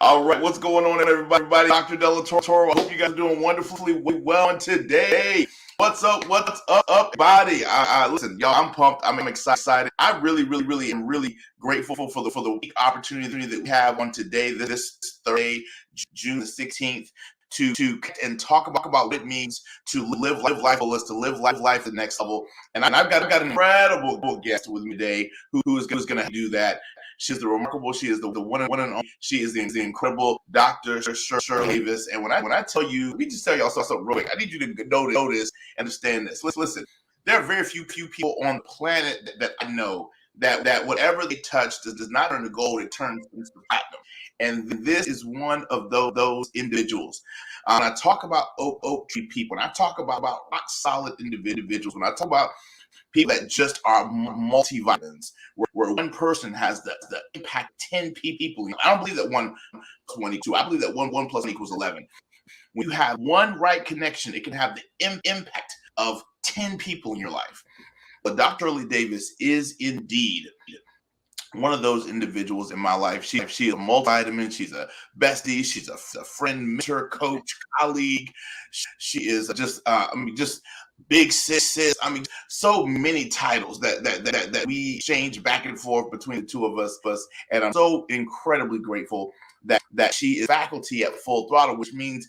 All right, what's going on, everybody? Dr. Delatoro. I hope you guys are doing wonderfully well today. What's up? What's up, buddy? Listen, y'all. I'm pumped. I'm excited. I really am really grateful for the week opportunity that we have on today, this Thursday, June the 16th. To and talk about what it means to live life fullest, to live life the next level. And I've got an incredible guest with me today who is going to do that. She's the remarkable. She is the one and only. She is the incredible Dr. Shirley Davis. And when I tell you, let me just tell y'all something real quick. I need you to know this, understand this. Listen, there are very few people on the planet that I know that whatever they touch does not turn to gold. It turns into platinum. And this is one of those individuals. When I talk about oak tree people, when I talk about rock solid individuals, when I talk about people that just are multivitamins, where one person has the impact 10 people. I don't believe that 1 plus 1 equals 2. I believe that 1 plus 1 equals 11. When you have one right connection, it can have the impact of 10 people in your life. But Dr. Shirley Davis is indeed one of those individuals in my life. She is a multivitamin. She's a bestie. She's a friend, mentor, coach, colleague. She is just big sis. I mean, so many titles that we exchange back and forth between the two of us. And I'm so incredibly grateful that she is faculty at Full Throttle, which means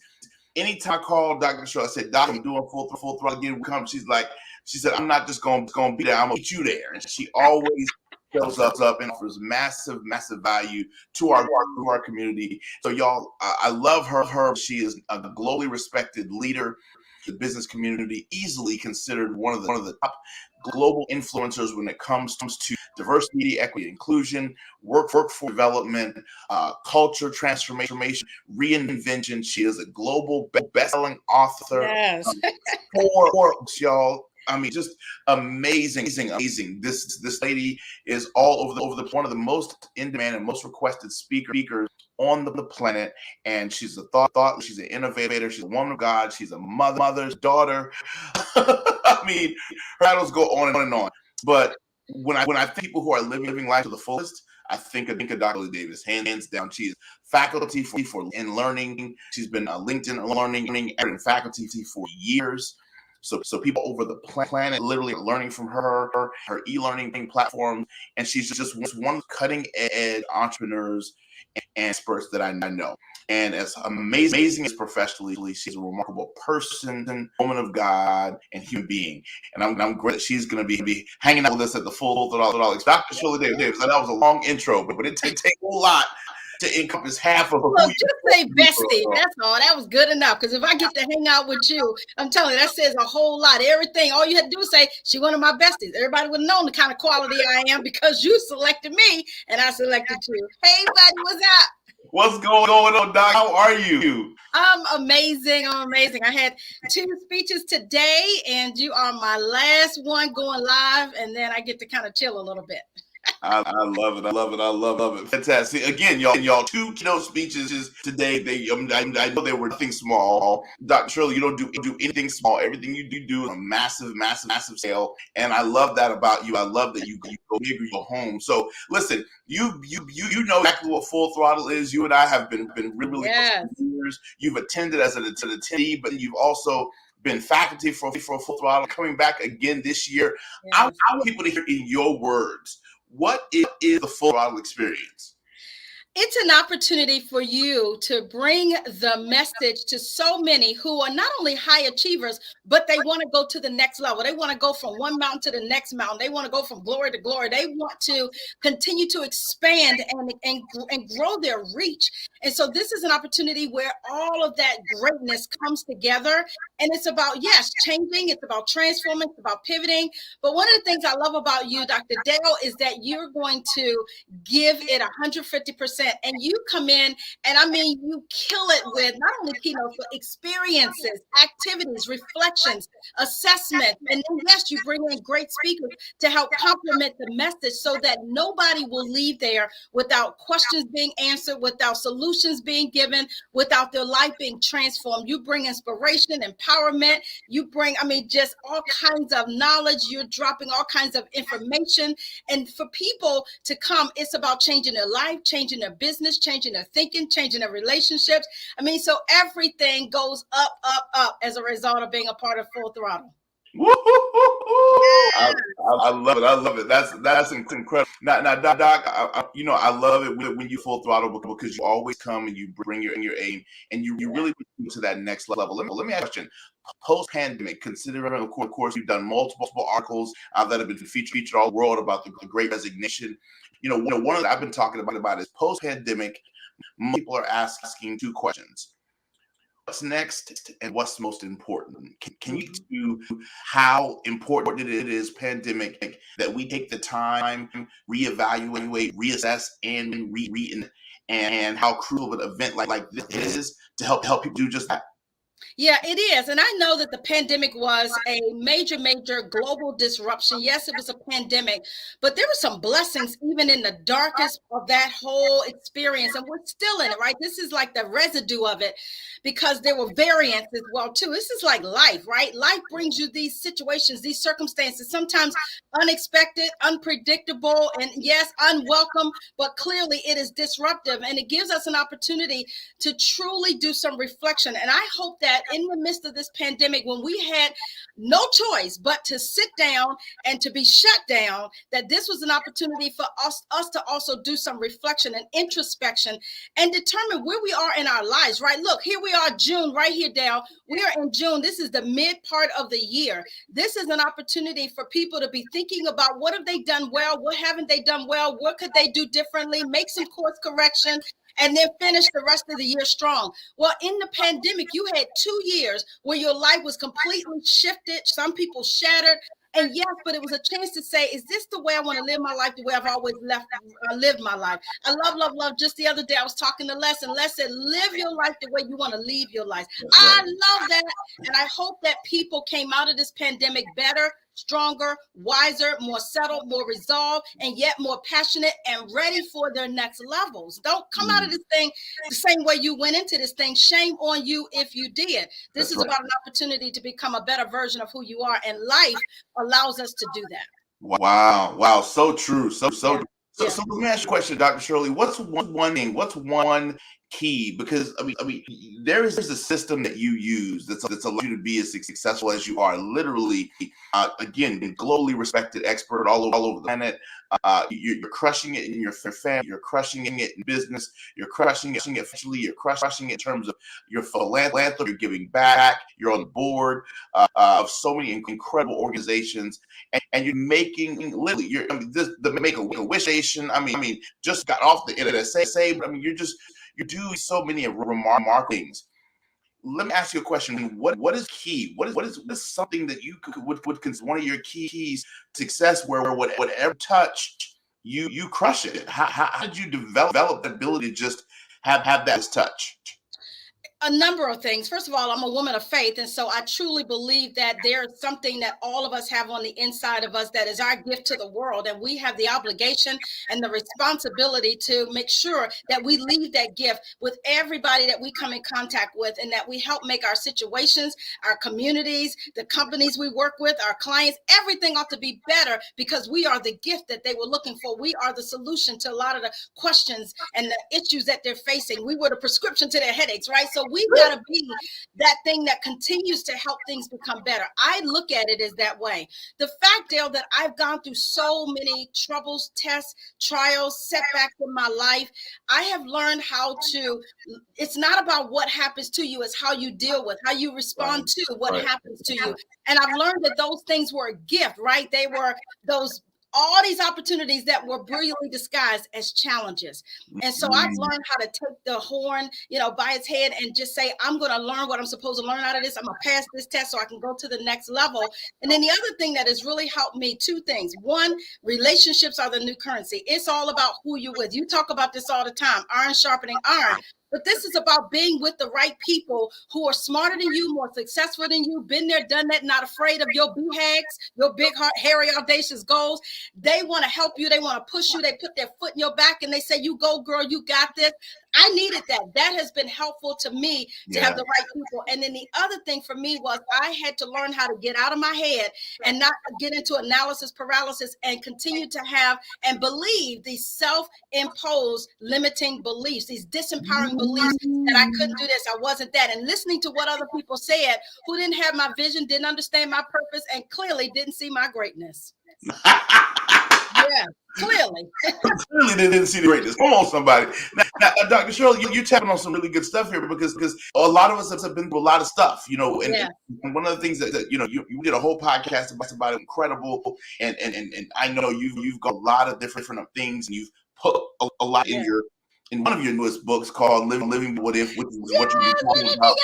anytime I call Dr. Shirley, I said, Doc, I'm doing full throttle again. She said, I'm not just going to be there. I'm going to meet you there. And she always shows up and offers massive value to our community. So y'all, I love her. She is a globally respected leader in the business community, easily considered one of the top global influencers when it comes to diversity, equity, inclusion, workforce development, culture transformation, reinvention. She is a global best-selling author. Yes. For y'all. I mean, just amazing. This lady is all over the one of the most in demand and most requested speakers on the planet. And she's a thought. She's an innovator. She's a woman of God. She's a mother's daughter. I mean, her titles go on and on. But when I think people who are living life to the fullest, I think of Dr. Shirley Davis, hands down. She is faculty for in learning. She's been a LinkedIn learning and faculty for years. So people over the planet literally are learning from her e-learning platform, and she's just one of the cutting edge entrepreneurs and experts that I know. And as amazing as professionally, she's a remarkable person, woman of God, and human being. And I'm great that she's going to be hanging out with us at the Full Throttle. Dr. Shirley Davis. That was a long intro, but it takes a lot to encompass half of well, just say bestie. That's all. That was good enough. Because if I get to hang out with you, I'm telling you, that says a whole lot. Everything, all you had to do is say, she one of my besties. Everybody would have known the kind of quality I am because you selected me and I selected you. Hey, buddy, what's up? What's going on, Doc? How are you? I'm amazing. I had 2 speeches today, and you are my last one going live, and then I get to kind of chill a little bit. I love it. I love it. Fantastic. Again, y'all, 2 keynote speeches today. I know they were nothing small. Dr. Shirley, you don't do anything small. Everything you do is a massive scale. And I love that about you. I love that you go big or you go home. So listen, you know exactly what Full Throttle is. You and I have been really yes. for years. You've attended as an attendee, but you've also been faculty for Full Throttle, coming back again this year. Yes. I want people to hear in your words, what is the Full Throttle experience? It's an opportunity for you to bring the message to so many who are not only high achievers, but they want to go to the next level. They want to go from one mountain to the next mountain. They want to go from glory to glory. They want to continue to expand and grow their reach. And so this is an opportunity where all of that greatness comes together. And it's about, yes, changing. It's about transforming. It's about pivoting. But one of the things I love about you, Dr. Dale, is that you're going to give it 150%. 100%. And you come in, and I mean, you kill it with not only keynotes, but experiences, activities, reflections, assessments. And then, yes, you bring in great speakers to help complement the message so that nobody will leave there without questions being answered, without solutions being given, without their life being transformed. You bring inspiration, empowerment. You bring, I mean, just all kinds of knowledge. You're dropping all kinds of information. And for people to come, it's about changing their life, changing their business, changing their thinking, changing their relationships. I mean, so everything goes up, up, up as a result of being a part of Full Throttle. I love it. I love it. That's incredible. Now, Doc, I love it when you Full Throttle because you always come and you bring your aim and you really get to that next level. Let me ask you a question. Post-pandemic, considering, of course, you've done multiple articles that have been featured all the world about the Great Resignation. One that I've been talking about is post-pandemic. People are asking two questions. What's next and what's most important? Can you do how important it is, pandemic, that we take the time, reevaluate, reassess, and and how crucial of an event like this is to help people do just that? Yeah, it is. And I know that the pandemic was a major, major global disruption. Yes, it was a pandemic, but there were some blessings even in the darkest of that whole experience. And we're still in it, right? This is like the residue of it because there were variants as well, too. This is like life, right? Life brings you these situations, these circumstances, sometimes unexpected, unpredictable, and yes, unwelcome, but clearly it is disruptive. And it gives us an opportunity to truly do some reflection. And I hope that in the midst of this pandemic, when we had no choice but to sit down and to be shut down, that this was an opportunity for us to also do some reflection and introspection and determine where we are in our lives, right? Look, here we are, June, right here, Dale. We are in June. This is the mid part of the year. This is an opportunity for people to be thinking about what have they done well, what haven't they done well, what could they do differently, make some course correction, and then finish the rest of the year strong. Well, in the pandemic, you had 2 years where your life was completely shifted. Some people shattered. And yes, but it was a chance to say, is this the way I want to live my life, the way I've always lived my life? I love. Just the other day, I was talking to Les, and Les said, live your life the way you want to leave your life. I love that. And I hope that people came out of this pandemic better, stronger, wiser, more settled, more resolved, and yet more passionate and ready for their next levels. Don't come out of this thing the same way you went into this thing. Shame on you if you did. This is about an opportunity to become a better version of who you are, and life allows us to do that. Wow. So true. So let me ask you a question, Dr. Shirley. What's one key? Because I mean, there is a system that you use that's allowed you to be as successful as you are. Literally, again, globally respected expert all over the planet. You're crushing it in your family. You're crushing it in business. You're crushing it financially. You're crushing it in terms of your philanthropy. You're giving back. You're on the board of so many incredible organizations, and you're making literally. The Make-A-Wish Station. I mean, just got off the NSA. But I mean, you're doing so many remarkable things. Let me ask you a question. What is key? What is something that you would consider one of your keys to success, where whatever touch you crush it? How did you develop the ability to just have that touch? A number of things. First of all, I'm a woman of faith. And so I truly believe that there's something that all of us have on the inside of us that is our gift to the world. And we have the obligation and the responsibility to make sure that we leave that gift with everybody that we come in contact with, and that we help make our situations, our communities, the companies we work with, our clients, everything ought to be better because we are the gift that they were looking for. We are the solution to a lot of the questions and the issues that they're facing. We were the prescription to their headaches, right? So we've got to be that thing that continues to help things become better. I look at it as that way. The fact, Dale, that I've gone through so many troubles, tests, trials, setbacks in my life, I have learned how to, it's not about what happens to you, it's how you deal with, how you respond to what happens to you. And I've learned that those things were a gift, right? They were those all these opportunities that were brilliantly disguised as challenges. And so I've learned how to take the horn, by its head and just say, I'm going to learn what I'm supposed to learn out of this. I'm going to pass this test so I can go to the next level. And then the other thing that has really helped me, two things. One, relationships are the new currency. It's all about who you're with. You talk about this all the time, iron sharpening iron. But this is about being with the right people who are smarter than you, more successful than you, been there, done that, not afraid of your BHAGs, your big, hairy, audacious goals. They want to help you. They want to push you. They put their foot in your back and they say, you go, girl, you got this. I needed that. That has been helpful to me to have the right people. And then the other thing for me was I had to learn how to get out of my head and not get into analysis paralysis and continue to have and believe these self-imposed limiting beliefs, these disempowering beliefs that I couldn't do this, I wasn't that. And listening to what other people said who didn't have my vision, didn't understand my purpose, and clearly didn't see my greatness. Yeah, clearly. Clearly didn't see the greatness. Come on, somebody. Now, Dr. Shirley, you're tapping on some really good stuff here because a lot of us have been through a lot of stuff, and one of the things that you did a whole podcast about incredible, and I know you've got a lot of different things, and you've put a lot in one of your newest books called Living What If, which is what you've been talking about.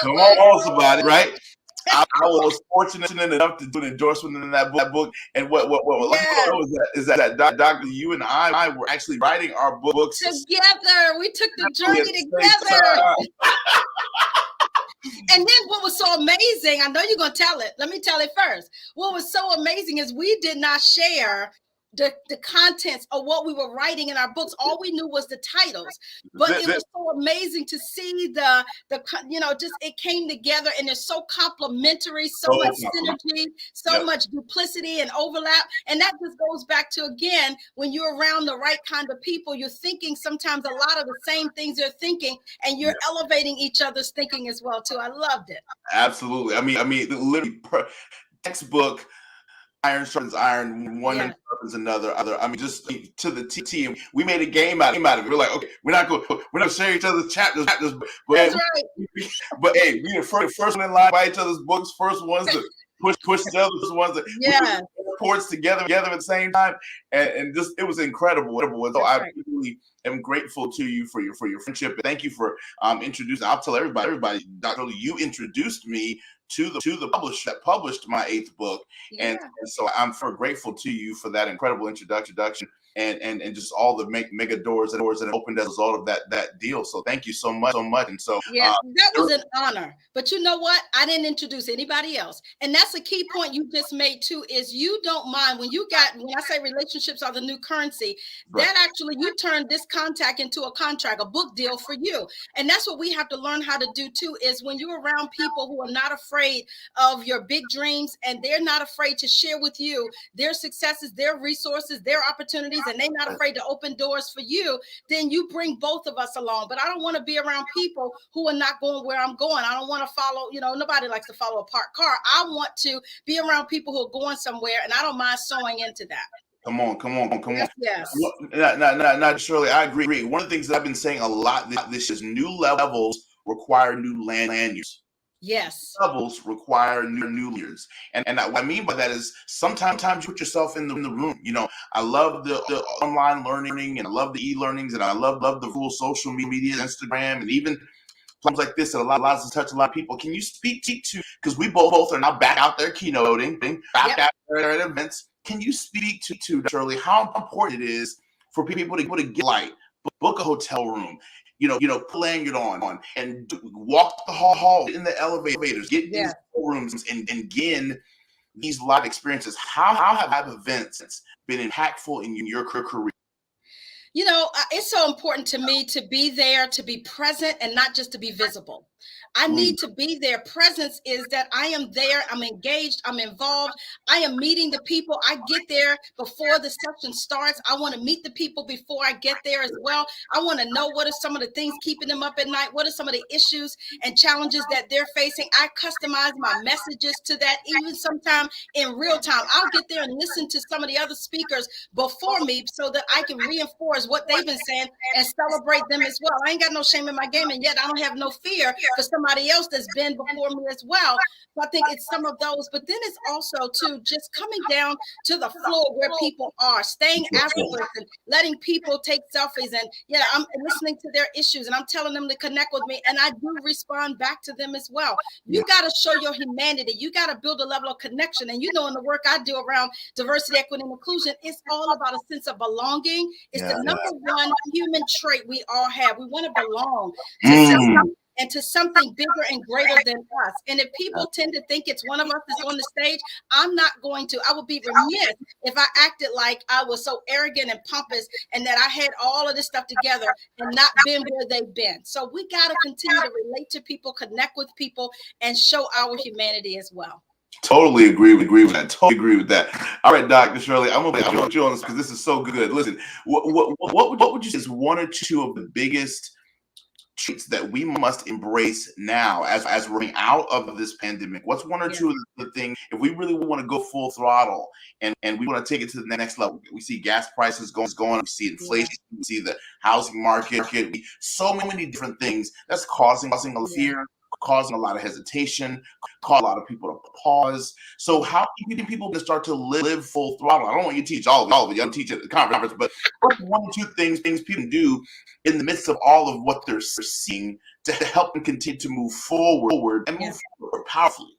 Come on, somebody, right? I was fortunate enough to do an endorsement in that book. And what is that Doctor, you and I were actually writing our books together. We took the journey together. And then what was so amazing, I know you're going to tell it. Let me tell it first. What was so amazing is we did not share the contents of what we were writing in our books. All we knew was the titles, but it was so amazing to see the just it came together, and it's so complementary, so much synergy, so much duplicity and overlap. And that just goes back to, again, when you're around the right kind of people, you're thinking sometimes a lot of the same things they're thinking, and you're elevating each other's thinking as well too. I loved it. Absolutely. I mean, literally textbook. Iron sharpens iron, one sharpens another. I mean, just to the T. We made a game out of it. We're like, okay, we're not going to share each other's chapters. But that's right. But hey, we the first one in line by each other's books, first ones to push the other ones that reports together at the same time, and just it was incredible. And so I really am grateful to you for your friendship. Thank you for introducing. I'll tell everybody, Dr. You introduced me to the publisher that published my 8th book, and so I'm grateful to you for that incredible introduction and just all the mega doors that opened as a result of that deal. So thank you so much. And so that was an honor. But you know what? I didn't introduce anybody else, and that's a key point you just made too. Is you don't mind when I say relationships are the new currency. Right. That actually you turned this contact into a contract, a book deal for you, and that's what we have to learn how to do too. Is when you're around people who are not afraid of your big dreams, and they're not afraid to share with you their successes, their resources, their opportunities, and they're not afraid to open doors for you, then you bring both of us along. But I don't want to be around people who are not going where I'm going. I don't want to follow, nobody likes to follow a parked car. I want to be around people who are going somewhere, and I don't mind sewing into that. Come on. Yes. Not Shirley, I agree. One of the things that I've been saying a lot this is new levels require new lanyards. Yes. Levels require new leaders. And what I mean by that is sometimes you put yourself in the room. I love the online learning, and I love the e-learnings, and I love the full social media, Instagram, and even platforms like this that allows us to touch a lot of people. Can you speak to, because we both are now back out there keynoting, back out there at events. Can you speak to Shirley, how important it is for people to get light, book a hotel room, put a lanyard on and walk the hall in the elevators, get these rooms and gain these live experiences? How have events been impactful in your career? It's so important to me to be there, to be present, and not just to be visible. I need to be there. Presence is that I am there. I'm engaged. I'm involved. I am meeting the people. I get there before the session starts. I want to meet the people before I get there as well. I want to know what are some of the things keeping them up at night. What are some of the issues and challenges that they're facing? I customize my messages to that, even sometime in real time. I'll get there and listen to some of the other speakers before me so that I can reinforce what they've been saying and celebrate them as well. I ain't got no shame in my game, and yet I don't have no fear for somebody else that's been before me as well. So I think it's some of those, but then it's also too just coming down to the floor where people are, staying afterwards and letting people take selfies. And yeah, I'm listening to their issues and I'm telling them to connect with me, and I do respond back to them as well. You got to show your humanity. You got to build a level of connection. And you know, in the work I do around diversity, equity, and inclusion, it's all about a sense of belonging. It's the number one human trait we all have. We want to belong to something and to something bigger and greater than us. And if people tend to think it's one of us that's on the stage, I'm not going to. I would be remiss if I acted like I was so arrogant and pompous and that I had all of this stuff together and not been where they've been. So we got to continue to relate to people, connect with people, and show our humanity as well. Totally agree with that. Totally agree with that. All right, Dr. Shirley, I'm gonna put you on this because this is so good. Listen, what would you say is one or two of the biggest traits that we must embrace now as we're out of this pandemic? What's one or two of the things, if we really want to go full throttle and we want to take it to the next level? We see gas prices going, we see inflation, we see the housing market, so many different things that's causing a fear, causing a lot of hesitation, causing a lot of people to pause. So how can people start to live full throttle? I don't want you to teach all of it. You don't teach at the conference, but what's one or two things people can do in the midst of all of what they're seeing to help them continue to move forward and move forward powerfully?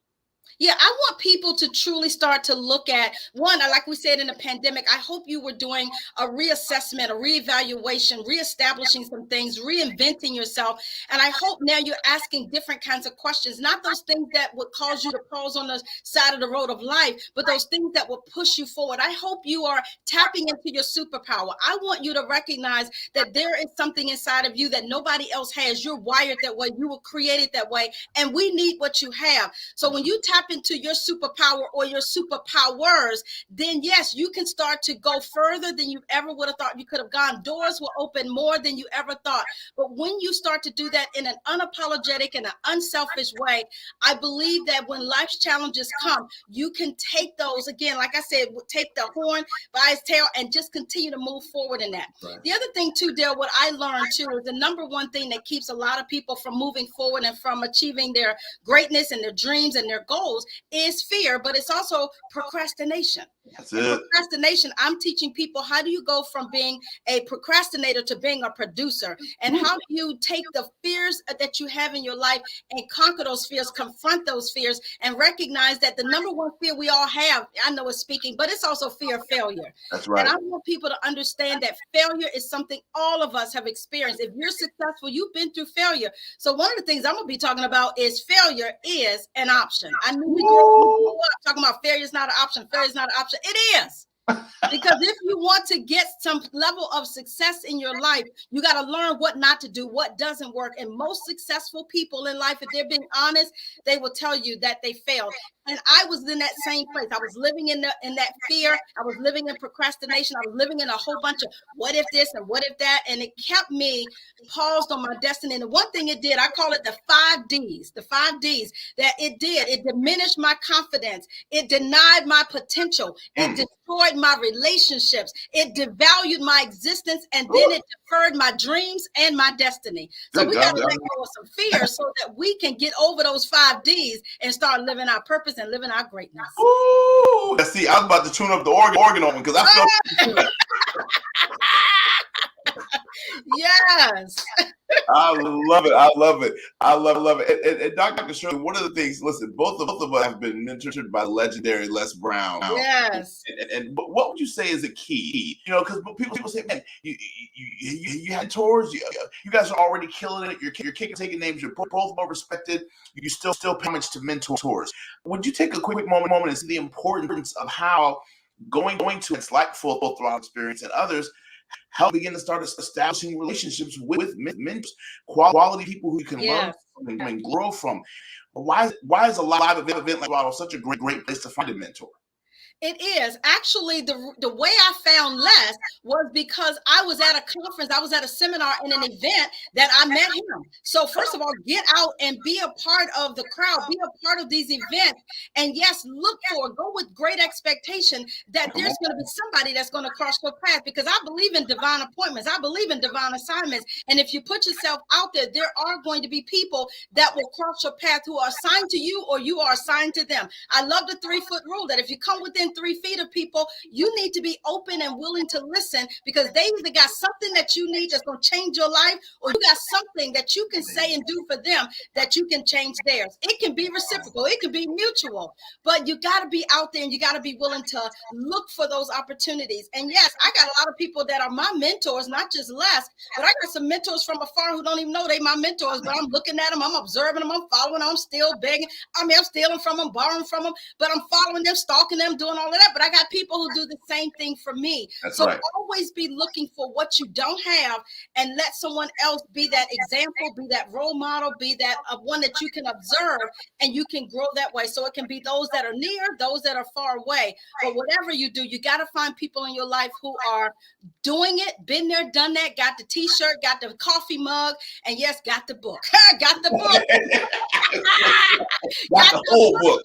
Yeah, I want people to truly start to look at one, like we said in the pandemic, I hope you were doing a reassessment, a reevaluation, reestablishing some things, reinventing yourself. And I hope now you're asking different kinds of questions, not those things that would cause you to pause on the side of the road of life, but those things that will push you forward. I hope you are tapping into your superpower. I want you to recognize that there is something inside of you that nobody else has. You're wired that way. You were created that way. And we need what you have. So when you tap into your superpower or your superpowers, then yes, you can start to go further than you ever would have thought you could have gone. Doors will open more than you ever thought. But when you start to do that in an unapologetic and an unselfish way, I believe that when life's challenges come, you can take those, again, like I said, take the horn by its tail and just continue to move forward in that. Right. The other thing too, Dale, what I learned too is the number one thing that keeps a lot of people from moving forward and from achieving their greatness and their dreams and their goals is fear, but it's also procrastination. That's it. Procrastination, I'm teaching people, how do you go from being a procrastinator to being a producer? And how do you take the fears that you have in your life and conquer those fears, confront those fears, and recognize that the number one fear we all have, I know it's speaking, but it's also fear of failure. That's right. And I want people to understand that failure is something all of us have experienced. If you're successful, you've been through failure. So one of the things I'm going to be talking about is failure is an option. I knew we grew up talking about failure is not an option. Failure is not an option. It is. Because if you want to get some level of success in your life, you got to learn what not to do, what doesn't work. And most successful people in life, if they're being honest, they will tell you that they failed. And I was in that same place. I was living in that fear. I was living in procrastination. I was living in a whole bunch of what if this and what if that. And it kept me paused on my destiny. And the one thing it did, I call it the 5 Ds, that it did. It diminished my confidence. It denied my potential. It destroyed my relationships. It devalued my existence. And then it deferred my dreams and my destiny. So we got to let go of some fear so that we can get over those 5 Ds and start living our purpose and living our greatness. Ooh, see, I was about to tune up the organ on because I felt yes. I love it. I love it. I love it. And Dr. Shirley, one of the things, listen, both of us have been mentored by the legendary Les Brown. Yes. And what would you say is a key? You know, because people say, man, you had tours, you guys are already killing it. You're kicking, taking names. You're both more respected. You still pay homage to mentors. Would you take a quick moment and see the importance of how going to it's like full throttle experience and others help begin to start establishing relationships with mentors, quality people who you can learn from and grow from? Why is a live event like Throttle such a great place to find a mentor? It is actually the way I found Les was because I was at a conference, I was at a seminar in an event that I met him. So first of all, get out and be a part of the crowd, be a part of these events, and yes, go with great expectation that there's going to be somebody that's going to cross your path, because I believe in divine appointments, I believe in divine assignments, and if you put yourself out there, there are going to be people that will cross your path who are assigned to you or you are assigned to them. I love the 3-foot rule that if you come within 3 feet of people, you need to be open and willing to listen, because they either got something that you need that's going to change your life, or you got something that you can say and do for them that you can change theirs. It can be reciprocal, it can be mutual, but you got to be out there and you got to be willing to look for those opportunities. And yes, I got a lot of people that are my mentors, not just Les, but I got some mentors from afar who don't even know they my mentors, but I'm looking at them, I'm observing them, I'm following them, I'm still begging. I mean, I'm stealing from them, borrowing from them, but I'm following them, stalking them, doing all of that. But I got people who do the same thing for me. That's so right. Always be looking for what you don't have and let someone else be that example, be that role model, be that one that you can observe and you can grow that way. So it can be those that are near, those that are far away. But whatever you do, you got to find people in your life who are doing it, been there, done that, got the t-shirt, got the coffee mug, and yes, got the book. Got the book. Got the whole book.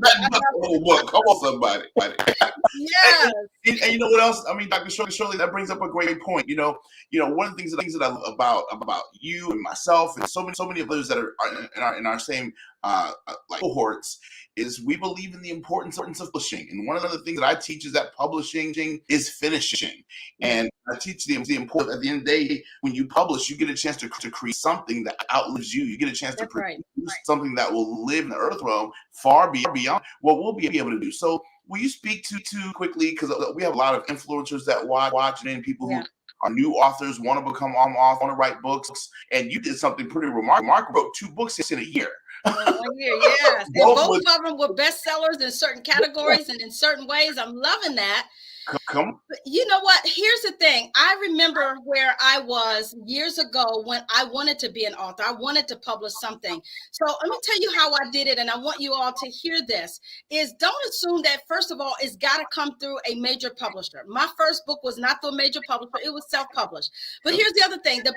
The whole book. Come on, somebody. Yes. And you know what else? I mean, Dr. Shirley, that brings up a great point. One of the things that I love about you and myself and so many others that are in our same like cohorts is we believe in the importance of publishing. And one of the things that I teach is that publishing is finishing. And I teach the importance. At the end of the day, when you publish, you get a chance to create something that outlives you. You get a chance to produce something that will live in the earth realm far beyond what we'll be able to do. So will you speak to quickly, because we have a lot of influencers that watch and people who are new authors, want to become authors, want to write books, and you did something pretty remarkable. Wrote 2 books in a year. 1 year, yes. And both of them were bestsellers in certain categories and in certain ways. I'm loving that. But you know what? Here's the thing. I remember where I was years ago when I wanted to be an author. I wanted to publish something. So let me tell you how I did it, and I want you all to hear this, is don't assume that, first of all, it's got to come through a major publisher. My first book was not through a major publisher. It was self-published. But here's the other thing. The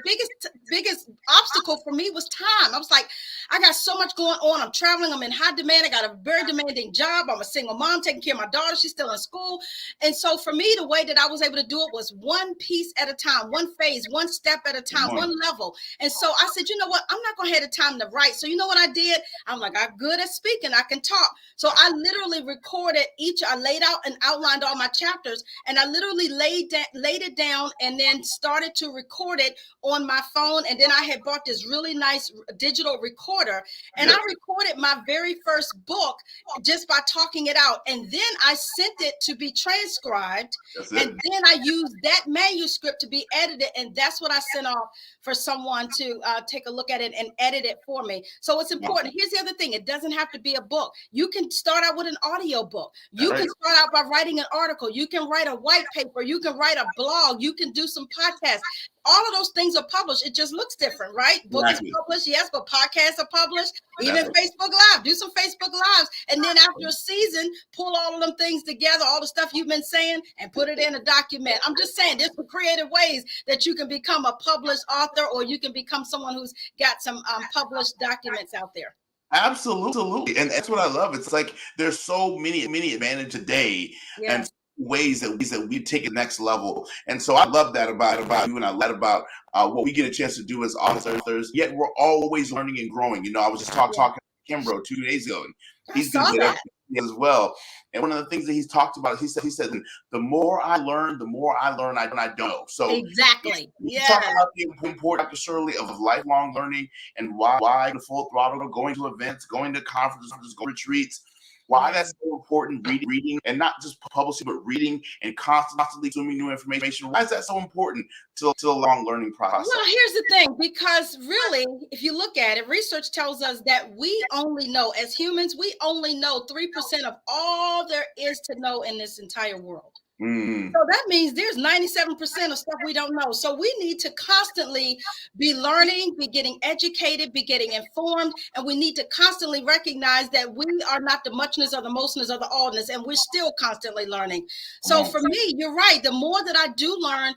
biggest obstacle for me was time. I was like, I got so much going on. I'm traveling. I'm in high demand. I got a very demanding job. I'm a single mom taking care of my daughter. She's still in school. And so for me, the way that I was able to do it was one piece at a time, one phase, one step at a time, one level. And so I said, you know what? I'm not going to have the time to write. So you know what I did? I'm like, I'm good at speaking. I can talk. So I literally recorded I laid out and outlined all my chapters, and I literally laid it down and then started to record it on my phone. And then I had bought this really nice digital recorder, and I recorded my very first book just by talking it out. And then I sent it to be transcribed. And then I used that manuscript to be edited. And that's what I sent off for someone to take a look at it and edit it for me. So it's important. Here's the other thing. It doesn't have to be a book. You can start out with an audio book. You can start out by writing an article. You can write a white paper. You can write a blog. You can do some podcasts. All of those things are published. It just looks different, right? Book is published, yes, but podcasts are published. Even Facebook Live. Do some Facebook Lives. And then after a season, pull all of them things together, all the stuff you've been saying, and put it in a document. I'm just saying, there's some creative ways that you can become a published author, or you can become someone who's got some published documents out there. Absolutely. And that's what I love. It's like there's so many advantages today. And ways that we take it next level. And so I love that about you, and I love about what we get a chance to do as authors, yet we're always learning and growing. I was just talking to Kimbro 2 days ago, and he's going to get as well. And one of the things that he's talked about, he said, the more I learn, I don't know. So exactly. Talk about the importance, Dr. Shirley, of lifelong learning, and why the Full Throttle, going to events, going to conferences, going to retreats. Why that's so important, reading, and not just publishing, but reading and constantly consuming new information. Why is that so important to a long learning process? Well, here's the thing, because really, if you look at it, research tells us that we only know, as humans, we only know 3% of all there is to know in this entire world. Mm. So that means there's 97% of stuff we don't know. So we need to constantly be learning, be getting educated, be getting informed, and we need to constantly recognize that we are not the muchness or the mostness or the allness, and we're still constantly learning. Come So on. for me, you're right. The more that I do learn,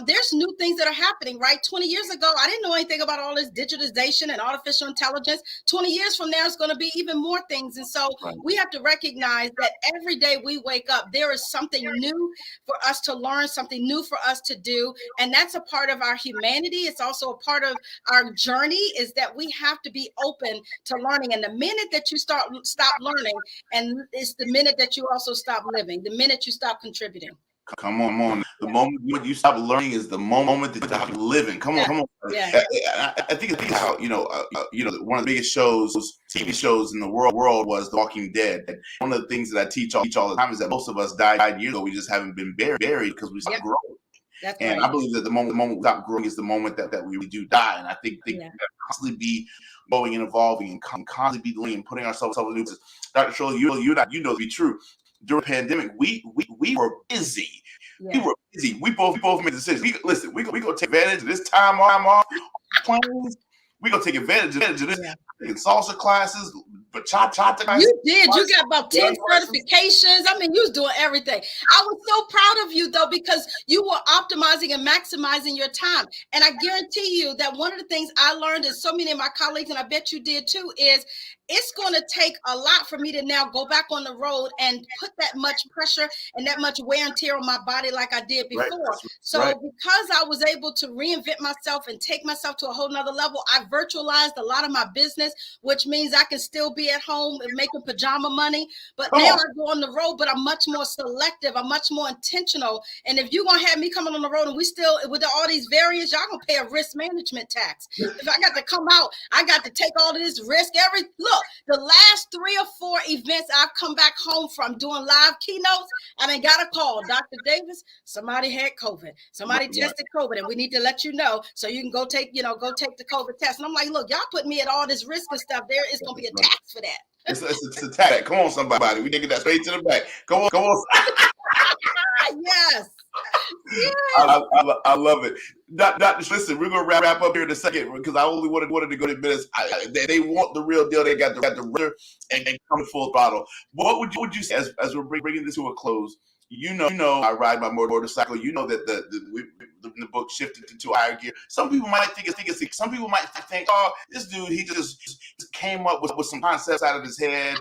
there's new things that are happening, right? 20 years ago, I didn't know anything about all this digitization and artificial intelligence. 20 years from now, it's going to be even more things. And so Right. we have to recognize that every day we wake up, there is something new for us to learn, something new for us to do. And that's a part of our humanity. It's also a part of our journey, is that we have to be open to learning. And the minute that you stop learning, and it's the minute that you also stop living, the minute you stop contributing. Come on, come on. The Yeah. moment you stop learning is the moment that you stop living. Come on, Yeah. come on. Yeah. I think how one of the biggest TV shows in the world was The Walking Dead. One of the things that I teach all the time is that most of us died years ago. We just haven't been buried because we stopped Yep. growing. That's And right. I believe that the moment we stop growing is the moment that we really do die. And I think Yeah. we have to constantly be growing and evolving and constantly be learning and putting ourselves in new positions. Dr. Shirley, you know to be true. During the pandemic, we were busy. Yeah. We were busy. We both made decisions. We gonna take advantage of this time off planes. We gonna take advantage of this. Yeah. Taking salsa classes, bachata classes. You did. You got about 10 certifications. I mean, you was doing everything. I was so proud of you, though, because you were optimizing and maximizing your time. And I guarantee you that one of the things I learned, and so many of my colleagues, and I bet you did too, is it's going to take a lot for me to now go back on the road and put that much pressure and that much wear and tear on my body like I did before. Right. So Right. because I was able to reinvent myself and take myself to a whole nother level, I virtualized a lot of my business, which means I can still be at home and making pajama money. But Come now on. I go on the road, but I'm much more selective. I'm much more intentional. And if you're going to have me coming on the road and we still, with all these variants, y'all going to pay a risk management tax. If I got to come out, I got to take all of this risk. Look, the last 3 or 4 events I've come back home from doing live keynotes, I done got a call. Dr. Davis, somebody had COVID. Somebody tested COVID, and we need to let you know so you can go take the COVID test. And I'm like, look, y'all put me at all this risk and stuff. There is going to be a tax for that. It's a tag. Come on, somebody. We need to get that straight to the back. Come on. Yes. I love it. Doctor, listen, we're gonna wrap up here in a second because I only wanted to go to minutes. They want the real deal. They got the real and come full throttle. What would you say as we're bringing this to a close? You know, I ride my motorcycle. You know that the book shifted to higher gear. Some people might think it's. Some people might think, oh, this dude, he just came up with some concepts out of his head.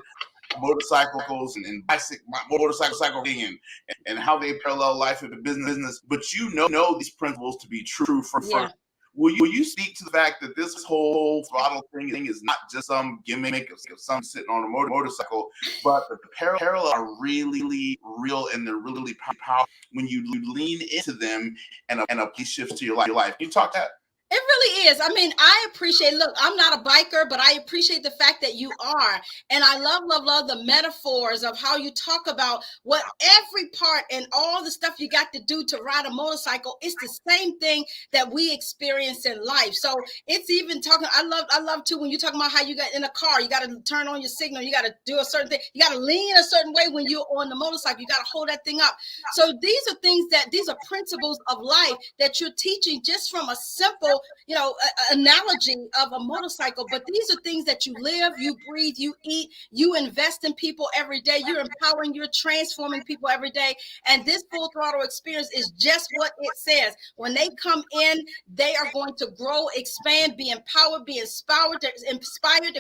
Motorcycles and motorcycle and how they parallel life and business. But you know these principles to be true for Yeah. Will you speak to the fact that this whole throttle thing is not just some gimmick of some sitting on a motorcycle, but the parallels are really real and they're really powerful when you lean into them and a piece shifts to your life. Can you talk that? It really is. I mean, I appreciate, look, I'm not a biker, but I appreciate the fact that you are. And I love the metaphors of how you talk about what every part and all the stuff you got to do to ride a motorcycle. It's the same thing that we experience in life. So it's even talking, I love too, when you talk about how you got in a car, you got to turn on your signal, you got to do a certain thing, you got to lean a certain way when you're on the motorcycle, you got to hold that thing up. So these are principles of life that you're teaching just from a simple analogy of a motorcycle, but these are things that you live, you breathe, you eat, you invest in people every day, you're empowering, you're transforming people every day. And this full throttle experience is just what it says. When they come in, they are going to grow, expand, be empowered, be inspired, they're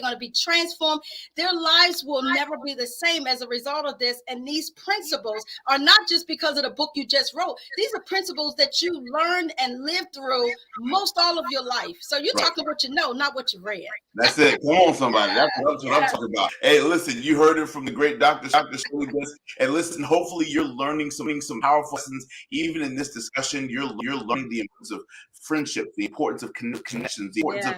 going to be transformed. Their lives will never be the same as a result of this. And these principles are not just because of the book you just wrote. These are principles that you learned and lived through most all of your life. So you're talking what you know, not what you read. That's it. Come on, somebody. That's what I'm talking about. Hey, listen, you heard it from the great Dr. Shirley. And listen, hopefully you're learning some powerful lessons. Even in this discussion, you're learning the importance of friendship, the importance of connections, the importance of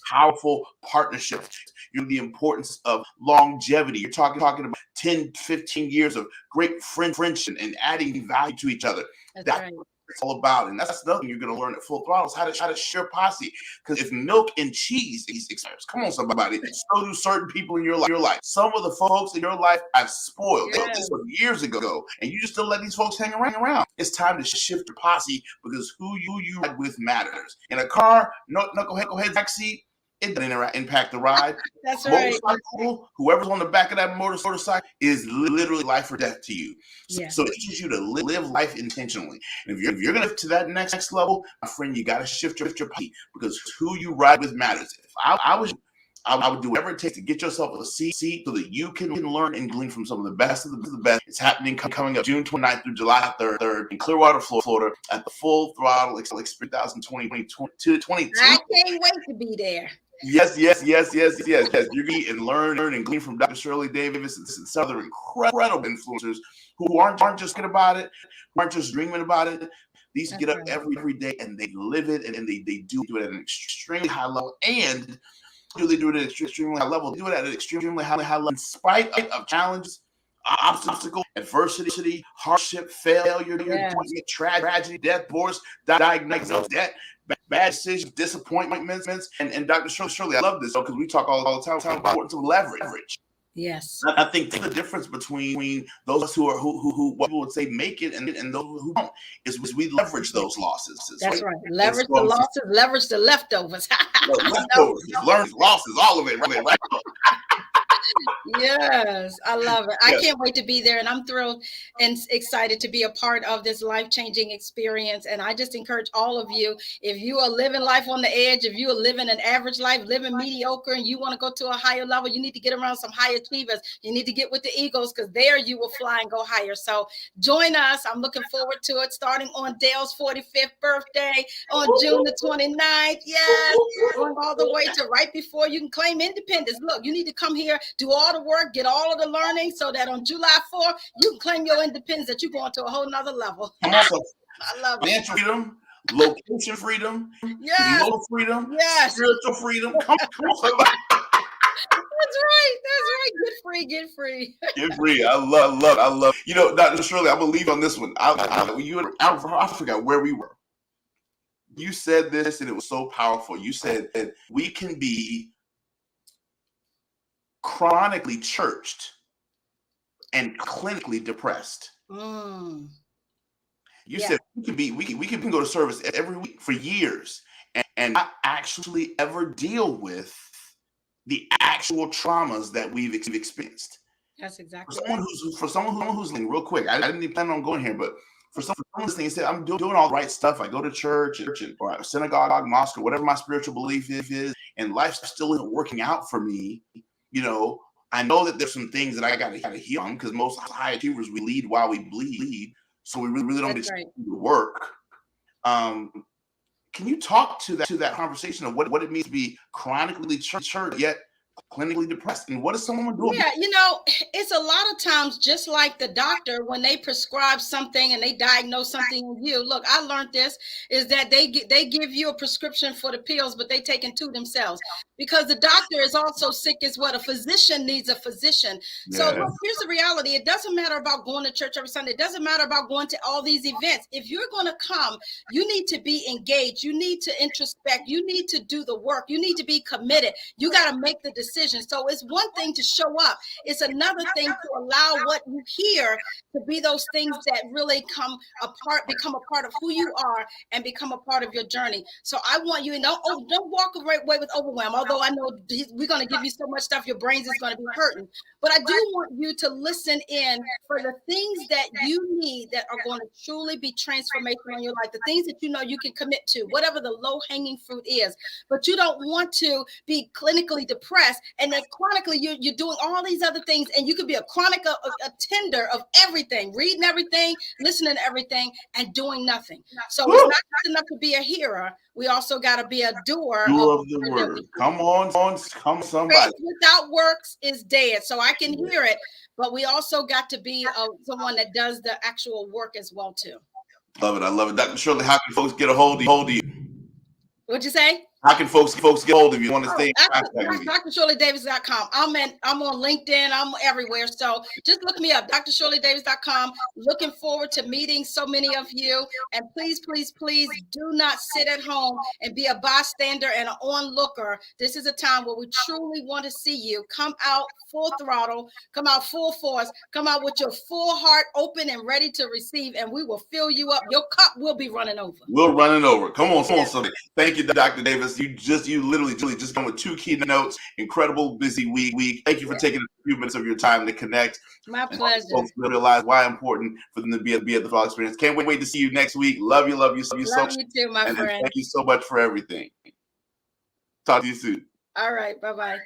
powerful partnerships, the importance of longevity. You're talking about 10, 15 years of great friendship and adding value to each other. That's right. it's all about. And that's another thing you're going to learn at Full Throttle is how to share posse. Because if milk and cheese expires, come on, somebody, so do certain people in your life. Some of the folks in your life I've spoiled. Yes. This was years ago, and you just still let these folks hang around. It's time to shift your posse because who you ride with matters. In a car, knucklehead backseat, it doesn't impact the ride. That's right. Motorcycle, whoever's on the back of that motorcycle is literally life or death to you. Yes. So it teaches you to live life intentionally. And if you're going to to that next level, my friend, you got to shift your posse because who you ride with matters. If I would do whatever it takes to get yourself a seat so that you can learn and glean from some of the best of the best. It's happening coming up June 29th through July 3rd in Clearwater, Florida at the Full Throttle Experience 2022. I can't wait to be there. Yes. You're going to eat and learn and glean from Dr. Shirley Davis and some other incredible influencers who aren't just good about it, who aren't just dreaming about it. These get up every day and they live it and they do it at an extremely high level. And they do it at an extremely high level. They do it at an extremely high level in spite of challenges, obstacles, adversity, hardship, failure, disappointment, tragedy, death, divorce, diagnosis, debt, bad decisions, disappointments, and Dr. Shirley, I love this because we talk all the time about the importance of leverage. Yes, I think the difference between those who what people would say make it and those who don't is we leverage those losses. That's right. Leverage the losses, leverage the leftovers. Leftovers, learn losses, all of it, right? Yes, I love it. I can't wait to be there, and I'm thrilled and excited to be a part of this life-changing experience. And I just encourage all of you, if you are living life on the edge, if you are living an average life, living mediocre, and you want to go to a higher level, you need to get around some high achievers. You need to get with the Eagles because there you will fly and go higher. So join us. I'm looking forward to it, starting on Dale's 45th birthday on June the 29th. Yes, going all the way to right before you can claim independence. Look, you need to come here, do all the work, get all of the learning so that on July 4th, you can claim your independence, that you're going to a whole nother level. I love it. Financial freedom, location freedom, emotional freedom, spiritual freedom. Come on. That's right. Get free. Get free. I love. You know, Dr. Shirley, I believe on this one. I forgot where we were. You said this, and it was so powerful. You said that we can be chronically churched and clinically depressed. You said we can go to service every week for years and not actually ever deal with the actual traumas that we've experienced. That's exactly for someone who's listening, real quick. I didn't even plan on going here, but for someone listening, said I'm doing all the right stuff. I go to church or a synagogue, mosque, or whatever my spiritual belief is, and life still isn't working out for me. You know, I know that there's some things that I got to heal on because most high achievers, we lead while we bleed. So we really don't get to do the work. Can you talk to that conversation of what it means to be chronically church yet clinically depressed? And what is someone doing? Yeah, you know, it's a lot of times just like the doctor when they prescribe something and they diagnose something with you. Look, I learned this is that they give you a prescription for the pills, but they taking two themselves because the doctor is also sick as well. A physician needs a physician. So look, here's the reality. It doesn't matter about going to church every Sunday. It doesn't matter about going to all these events. If you're going to come, you need to be engaged. You need to introspect. You need to do the work. You need to be committed. You got to make the decision. So it's one thing to show up. It's another thing to allow what you hear to be those things that really become a part of who you are and become a part of your journey. So I want you to know, don't walk away with overwhelm. Although I know we're going to give you so much stuff, your brains is going to be hurting. But I do want you to listen in for the things that you need that are going to truly be transformational in your life, the things that you know you can commit to, whatever the low-hanging fruit is. But you don't want to be clinically depressed and then chronically you're doing all these other things, and you could be a chronic a tender of everything, reading everything, listening to everything, and doing nothing. So it's not just enough to be a hearer. We also got to be a doer of the word. Come somebody. Faith without works is dead. So I can hear it, but we also got to be someone that does the actual work as well too. Love it. I love it. Dr. Shirley, how can folks get a hold of you? What'd you say? How can folks get hold of you? Want to stay in contact with you? DrShirleyDavis.com. I'm on LinkedIn. I'm everywhere. So just look me up, DrShirleyDavis.com. Looking forward to meeting so many of you. And please, please, please do not sit at home and be a bystander and an onlooker. This is a time where we truly want to see you come out full throttle, come out full force, come out with your full heart open and ready to receive, and we will fill you up. Your cup will be running over. We're running over. Come on, somebody. Thank you, Dr. Davis. You literally just come with 2 keynotes. Incredible busy week. Thank you for taking a few minutes of your time to connect. My pleasure. Folks realize why important for them to be at the Throttle Experience. Can't wait to see you next week. Love you so much. Love you too, my friend. Thank you so much for everything. Talk to you soon. All right. Bye-bye.